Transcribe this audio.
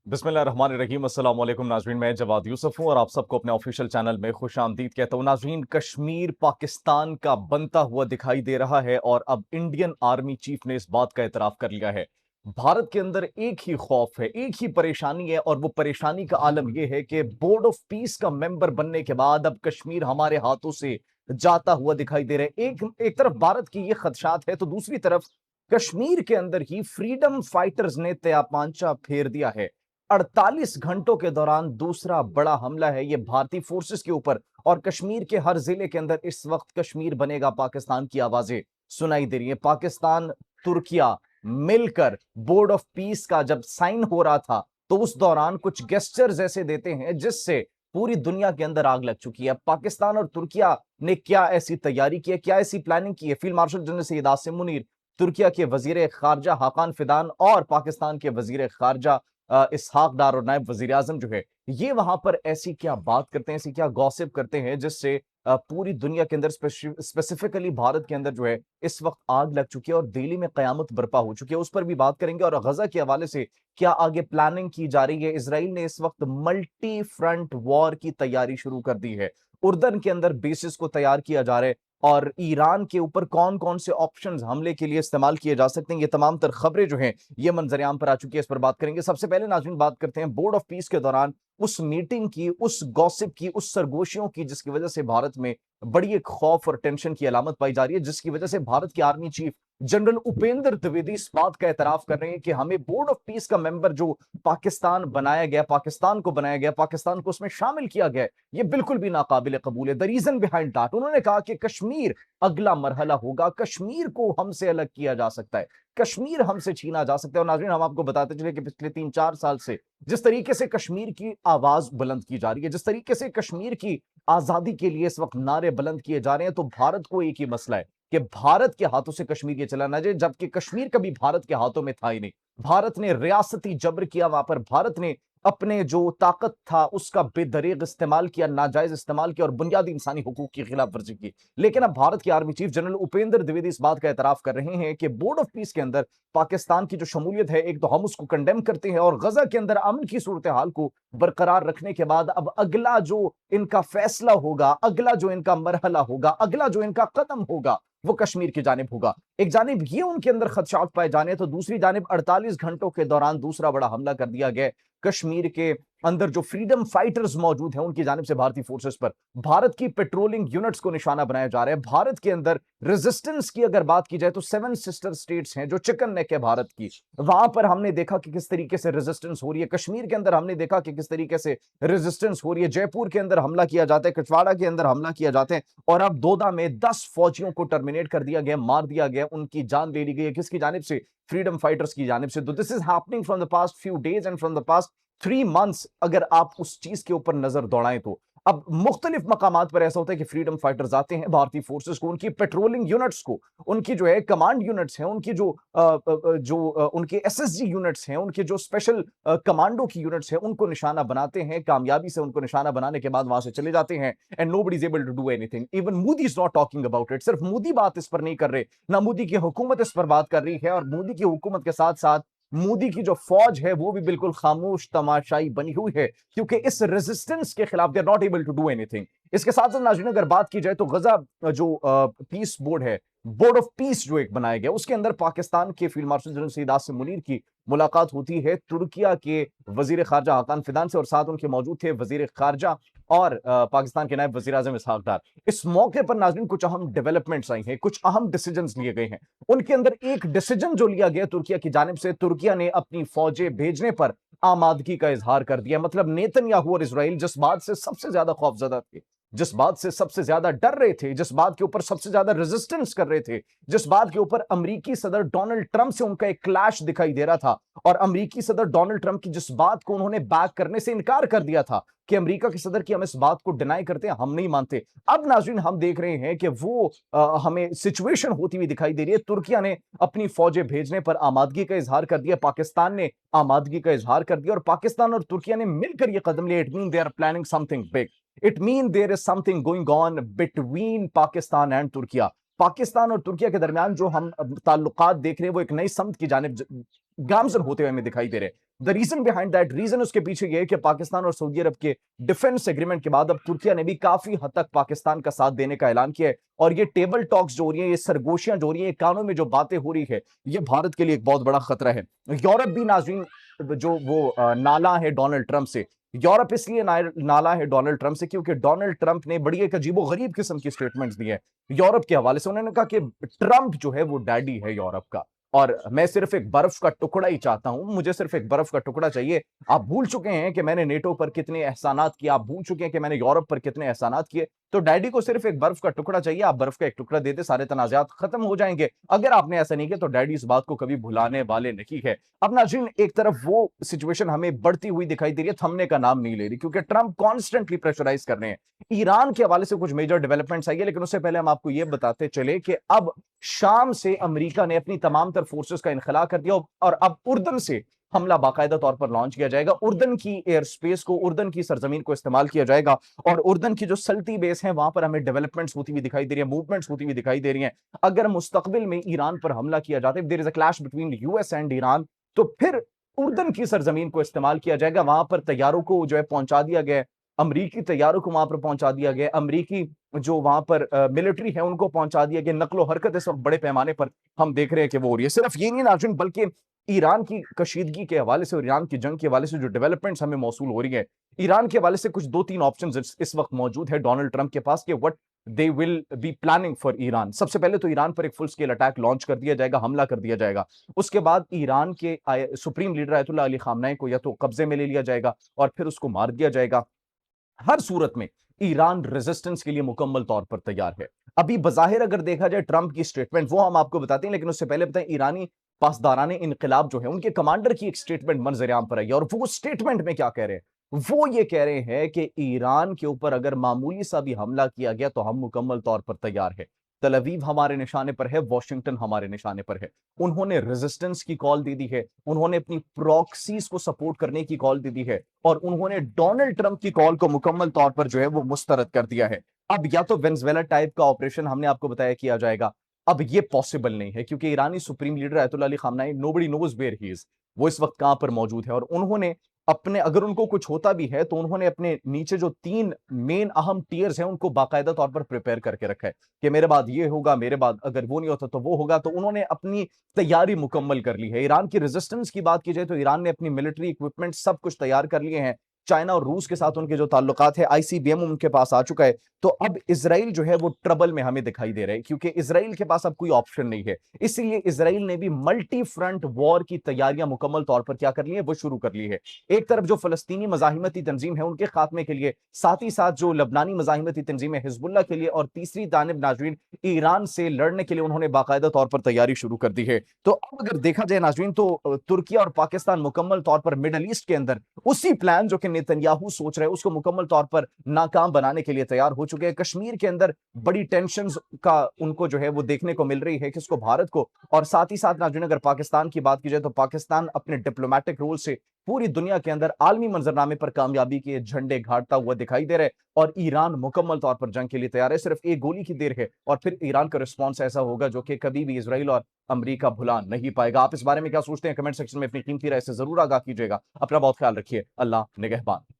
बिस्मिल्लाहिर्रहमानिर्रहीम। अस्सलाम वालेकुम नाज़रीन, मैं जवाद यूसुफ हूं और आप सबको अपने ऑफिशियल चैनल में खुशामदीद कहता हूं। नाज़रीन, कश्मीर पाकिस्तान का बनता हुआ दिखाई दे रहा है और अब इंडियन आर्मी चीफ ने इस बात का एतराफ कर लिया है। भारत के अंदर एक ही खौफ है, एक ही परेशानी है और वो परेशानी का आलम यह है कि बोर्ड ऑफ पीस का मेंबर बनने के बाद अब कश्मीर हमारे हाथों से जाता हुआ दिखाई दे रहा है। एक एक तरफ भारत की ये खदशात है तो दूसरी तरफ कश्मीर के अंदर ही फ्रीडम फाइटर्स ने तयापांचा फेर दिया है। 48 घंटों के दौरान दूसरा बड़ा हमला है ये भारतीय फोर्सेस के ऊपर और कश्मीर के हर जिले के अंदर इस वक्त कश्मीर बनेगा पाकिस्तान की आवाजें सुनाई दे रही है। पाकिस्तान, तुर्किया मिलकर बोर्ड ऑफ पीस का जब साइन हो रहा था तो उस दौरान कुछ गेस्चर्स ऐसे देते हैं जिससे पूरी दुनिया के अंदर आग लग चुकी है। पाकिस्तान और तुर्किया ने क्या ऐसी तैयारी की है, क्या ऐसी प्लानिंग की है? Field marshal general Syed Asim Munir, Türkiye के वजीर खारजा हाकान फिदान और पाकिस्तान के वजीर खारजा इसहाक डार और नायब वजीर आजम जो है ये वहां पर ऐसी क्या बात करते हैं, ऐसी क्या गॉसिप करते हैं जिससे पूरी दुनिया के अंदर स्पेसिफिकली भारत के अंदर जो है इस वक्त आग लग चुकी है और दिल्ली में कयामत बर्पा हो चुकी है। उस पर भी बात करेंगे और गजा के हवाले से क्या आगे प्लानिंग की जा रही है। इसराइल ने इस वक्त मल्टी फ्रंट वॉर की तैयारी शुरू कर दी है। उर्दन के अंदर बेसिस को तैयार किया जा रहा है और ईरान के ऊपर कौन कौन से ऑप्शंस हमले के लिए इस्तेमाल किए जा सकते हैं, ये तमाम तर खबरें जो हैं ये मंजरेआम पर आ चुकी है। इस पर बात करेंगे। सबसे पहले नाज़रीन बात करते हैं बोर्ड ऑफ पीस के दौरान उस मीटिंग की, उस गॉसिप की, उस सरगोशियों की जिसकी वजह से भारत में बड़ी एक खौफ और टेंशन की अलामत पाई जा रही है, जिसकी वजह से भारत के army chief general Upendra Dwivedi इस बात का एतराफ कर रहे हैं कि हमें बोर्ड ऑफ पीस का मेंबर जो पाकिस्तान बनाया गया, पाकिस्तान को बनाया गया, पाकिस्तान को उसमें शामिल किया गया, ये बिल्कुल भी नाकाबिल कबूल है। द रीजन बिहाइंड दैट, उन्होंने कहा कि कश्मीर अगला मरहला होगा, कश्मीर को हमसे अलग किया जा सकता है, कश्मीर हमसे छीना जा सकता है। और नाज़रीन हम आपको बताते चले कि पिछले 3-4 साल से जिस तरीके से कश्मीर की आवाज बुलंद की जा रही है, जिस तरीके से कश्मीर की आजादी के लिए इस वक्त नारे बुलंद किए जा रहे हैं, तो भारत को एक ही मसला है कि भारत के हाथों से कश्मीर ये चला ना जाए, जबकि कश्मीर कभी भारत के हाथों में था ही नहीं। भारत ने रियासती जबर किया, वहां पर भारत ने अपने जो ताकत था उसका बेदरीग इस्तेमाल किया, नाजायज इस्तेमाल किया और बुनियादी इंसानी हुकूक की खिलाफ वर्जी की। लेकिन अब भारत के army chief general Upendra Dwivedi इस बात का एतराफ कर रहे हैं कि बोर्ड ऑफ पीस के अंदर पाकिस्तान की जो शमूलियत है, एक तो हम उसको कंडेम करते हैं और गजा के अंदर अमन की सूरत हाल को बरकरार रखने के बाद अब अगला जो इनका फैसला होगा, अगला जो इनका मरहला होगा, अगला जो इनका कदम होगा वो कश्मीर की जानिब होगा। एक जानिब ये उनके अंदर खदशात पाए जाने तो दूसरी जानिब 48 घंटों के दौरान दूसरा बड़ा हमला कर दिया गया कश्मीर के अंदर जो फ्रीडम फाइटर्स मौजूद हैं उनकी जानिब से भारतीय फोर्सेस पर भारत की पेट्रोलिंग यूनिट्स को निशाना बनाया जा रहा है। भारत के अंदर रेजिस्टेंस की अगर बात की जाए तो 7 सिस्टर स्टेट्स हैं जो चिकन नेक है भारत की, वहां पर हमने देखा कि किस तरीके से रेजिस्टेंस हो रही है। कश्मीर के अंदर हमने देखा कि किस तरीके से रेजिस्टेंस हो रही है। जयपुर के अंदर हमला किया जाता है, कछवाड़ा के अंदर हमला किया जाता है और अब दोदा में 10 फौजियों को टर्मिनेट कर दिया गया, मार दिया गया, उनकी जान ले ली गई है। किसकी जानिब से? फ्रीडम फाइटर्स की जानिब से। तो this is happening from the past few days and from the past 3 months. अगर आप उस चीज के ऊपर नजर दौड़ाएं तो अब मुख्तलिफ मकामात पर ऐसा होता है कि फ्रीडम फाइटर्स आते हैं, भारतीय फोर्सेस को, उनकी पेट्रोलिंग यूनिट्स को, उनकी जो है कमांड यूनिट्स हैं, उनकी उनके एसएसजी यूनिट्स हैं, उनके जो स्पेशल कमांडो की यूनिट्स हैं, उनको निशाना बनाते हैं। कामयाबी से उनको निशाना बनाने के बाद वहां से चले जाते हैं and nobody is able to do anything. Even Modi is not talking about it. सिर्फ मोदी बात इस पर नहीं कर रहे, ना मोदी की हुकूमत इस पर बात कर रही है और मोदी की हुकूमत के साथ साथ मोदी की जो फौज है वो भी बिल्कुल खामोश तमाशाई बनी हुई है क्योंकि इस रेजिस्टेंस के खिलाफ they are not able to do anything. इसके साथ साथ नाज़रीन अगर बात की जाए तो गजा जो पीस बोर्ड है, बोर्ड ऑफ पीस जो एक बनाया गया, उसके अंदर पाकिस्तान के field marshal general Syed Asim Munir की मुलाकात होती है तुर्किया के वजीर खारजा हाकान फिदान से और साथ उनके मौजूद थे वजीर खारजा और पाकिस्तान के नायब वजीर आजम इसहाक डार। इस मौके पर नाज़रीन कुछ अहम डेवलपमेंट्स आई हैं, कुछ अहम डिसीजंस लिए गए हैं। उनके अंदर एक डिसीजन जो लिया गया तुर्किया की जानिब से, तुर्किया ने अपनी फौजें भेजने पर आमादगी का इजहार कर दिया। मतलब नेतन्याहू और इजराइल जिस बात से सबसे ज्यादा खौफजदा थे, जिस बात से सबसे ज्यादा डर रहे थे, जिस बात के ऊपर सबसे ज्यादा रेजिस्टेंस कर रहे थे, जिस बात के ऊपर अमेरिकी सदर डोनाल्ड ट्रंप से उनका एक क्लैश दिखाई दे रहा था और अमेरिकी सदर डोनाल्ड ट्रंप की जिस बात को उन्होंने बैक करने से इनकार कर दिया था कि अमेरिका के सदर की हम इस बात को डिनाई करते हैं, हम नहीं मानते। अब नाज़रीन हम देख रहे हैं कि वो हमें सिचुएशन होती हुई दिखाई दे रही है। तुर्किया ने अपनी फौजें भेजने पर आमादगी का इजहार कर दिया, पाकिस्तान ने आमादगी का इजहार कर दिया और पाकिस्तान और तुर्किया ने मिलकर यह कदम लिया। It mean they are planning something big, it mean there is something going on between Pakistan and Turkiye. Pakistan और तुर्किया के दरमियान जो हम ताल्लुकात देख रहे हैं वो एक नई समत की जानिब गामजन होते हुए हमें दिखाई दे रहे हैं। The reason behind that, reason उसके पीछे ये है कि पाकिस्तान और सऊदी अरब के डिफेंस एग्रीमेंट के बाद अब तुर्किया ने भी काफी हद तक पाकिस्तान का साथ देने का ऐलान किया है। और ये टेबल टॉक्स जो हो रही है, ये सरगोशियां जो हो रही है, कानों में जो बातें हो रही है, ये भारत के लिए एक बहुत बड़ा खतरा है। यूरोप भी नाज़रीन जो वो नाला है डोनाल्ड ट्रंप से, यूरोप इसलिए नाला है डोनाल्ड ट्रंप से क्योंकि डोनाल्ड ट्रंप ने बड़ी एक अजीबो गरीब किस्म की स्टेटमेंट्स दी है यूरोप के हवाले से। उन्होंने कहा कि ट्रंप जो है वो डैडी है यूरोप का, और मैं सिर्फ एक बर्फ का टुकड़ा ही चाहता हूं, मुझे सिर्फ एक बर्फ का टुकड़ा चाहिए। आप भूल चुके हैं कि मैंने नेटो पर कितने एहसानात किए, आप भूल चुके हैं कि मैंने यूरोप पर कितने एहसानात किए, तो डैडी को सिर्फ एक बर्फ का टुकड़ा चाहिए। आप बर्फ का एक टुकड़ा दे दे, सारे तनाजात खत्म हो जाएंगे। अगर आपने ऐसा नहीं किया तो डैडी इस बात को कभी भुलाने वाले नहीं है। अब नाज़रीन, एक तरफ वो सिचुएशन हमें बढ़ती हुई दिखाई दे रही है, थमने का नाम नहीं ले रही, क्योंकि ट्रंप कॉन्स्टेंटली प्रेशराइज कर रहे हैं। ईरान के हवाले से कुछ मेजर डेवलपमेंट्स आई है, लेकिन उससे पहले हम आपको यह बताते चले कि अब शाम से अमेरिका ने अपनी तमाम तर फोर्सेस का इनखला कर दिया और अब उर्दन से हमला बाकायदा तौर पर लॉन्च किया जाएगा। उर्दन की एयर स्पेस को, उर्दन की सरजमीन को इस्तेमाल किया जाएगा, और उर्दन की जो सल्ती बेस है वहां पर हमें डेवलपमेंट्स होती हुई दिखाई दे रही है, मूवमेंट्स होती हुई दिखाई दे रही हैं। अगर मुस्तकबिल में ईरान पर हमला किया जाता है, there is a clash between US and Iran, तो फिर उर्दन की सरजमीन को इस्तेमाल किया जाएगा। वहां पर तैयारों को जो है पहुंचा दिया गया, अमरीकी तैयारों को वहां पर पहुंचा दिया गया, अमरीकी जो वहां पर मिलिट्री है उनको पहुंचा दिया गया। नकलो हरकत इस वक्त बड़े पैमाने पर हम देख रहे हैं कि वो हो रही है। सिर्फ ये नहीं नाज़रीन, बल्कि ईरान की कशीदगी के हवाले से और ईरान की जंग के हवाले से जो डेवलपमेंट्स हमें मौसूल हो रही है, ईरान के हवाले से कुछ 2-3 ऑप्शन इस वक्त मौजूद है डोनाल्ड ट्रंप के पास कि what they will be planning for Iran. सबसे पहले तो ईरान पर एक फुल स्केल अटैक लॉन्च कर दिया जाएगा, हमला कर दिया जाएगा। उसके बाद ईरान के supreme leader Ayatollah Ali Khamenei को या तो कब्जे में ले लिया जाएगा और फिर उसको मार दिया जाएगा। हर सूरत में ईरान रेजिस्टेंस के लिए मुकम्मल तौर पर तैयार है। अभी बज़ाहिर अगर देखा जाए ट्रंप की स्टेटमेंट, वो हम आपको बताते हैं, लेकिन उससे पहले बताएं ईरानी पासदाराने इनकलाब जो है उनके कमांडर की एक स्टेटमेंट मंजर आम पर आई है, और वो स्टेटमेंट में क्या कह रहे हैं, वो ये कह रहे हैं कि ईरान के ऊपर अगर मामूली सा भी हमला किया गया तो हम मुकम्मल तौर पर तैयार है। तल अवीव हमारे निशाने पर है, वॉशिंगटन हमारे निशाने पर है। उन्होंने रेजिस्टेंस की कॉल दे दी है, उन्होंने अपनी प्रॉक्सीज को सपोर्ट करने की कॉल दे दी है, और उन्होंने डोनाल्ड ट्रंप की कॉल को मुकम्मल तौर पर जो है वो मुस्तरद कर दिया है। अब या तो वेनेजुएला टाइप का ऑपरेशन हमने आपको बताया किया जाएगा, अब ये पॉसिबल नहीं है क्योंकि ईरानी supreme leader Ayatollah Ali Khamenei, nobody knows where he is, वो इस वक्त कहां पर मौजूद है। और उन्होंने अपने, अगर उनको कुछ होता भी है तो उन्होंने अपने नीचे जो 3 मेन अहम टीयर्स हैं उनको बाकायदा तौर पर प्रिपेयर करके रखा है कि मेरे बाद ये होगा, मेरे बाद अगर वो नहीं होता तो वो होगा। तो उन्होंने अपनी तैयारी मुकम्मल कर ली है। ईरान की रेजिस्टेंस की बात की जाए तो ईरान ने अपनी मिलिट्री इक्विपमेंट सब कुछ तैयार कर लिए हैं। चाइना और रूस के साथ उनके जो ताल्लुकात है, आईसीबीएम उनके पास आ चुका है। तो अब इसराइल जो है वो ट्रबल में हमें दिखाई दे रहा है क्योंकि इसराइल के पास अब कोई ऑप्शन नहीं है। इसलिए इसराइल ने भी मल्टी फ्रंट वॉर की तैयारियां मुकम्मल तौर पर क्या कर ली है, वो शुरू कर ली है। एक तरफ जो फलस्तीनी मजाहिमती तंजीम है उनके खात्मे के लिए, साथ ही साथ जो लबनानी मजाहिमती तंजीम है हिजबुल्लाह के लिए, और तीसरी जानिब नाजरीन ईरान से लड़ने के लिए उन्होंने बाकायदा तौर पर तैयारी शुरू कर दी है। तो अब अगर देखा जाए नाजरीन तो तुर्किया और पाकिस्तान मुकम्मल तौर पर मिडल ईस्ट के अंदर उसी प्लान जो कि नेतन्याहू सोच रहे हैं उसको मुकम्मल तौर पर नाकाम बनाने के लिए तैयार हो चुके हैं। कश्मीर के अंदर बड़ी टेंशन का उनको जो है वो देखने को मिल रही है, किसको, भारत को। और साथ ही साथ नाज़रीन अगर पाकिस्तान की बात की जाए तो पाकिस्तान अपने डिप्लोमेटिक रोल से पूरी दुनिया के अंदर आलमी मंजरनामे पर कामयाबी के झंडे गाड़ता हुआ दिखाई दे रहा है, और ईरान मुकम्मल तौर पर जंग के लिए तैयार है। सिर्फ एक गोली की देर है और फिर ईरान का रिस्पॉन्स ऐसा होगा जो कि कभी भी इसराइल और अमेरिका भुला नहीं पाएगा। आप इस बारे में क्या सोचते हैं, कमेंट सेक्शन में अपनी कीमती राय से जरूर आगाह कीजिएगा। अपना बहुत ख्याल रखिए। अल्लाह निगहबान।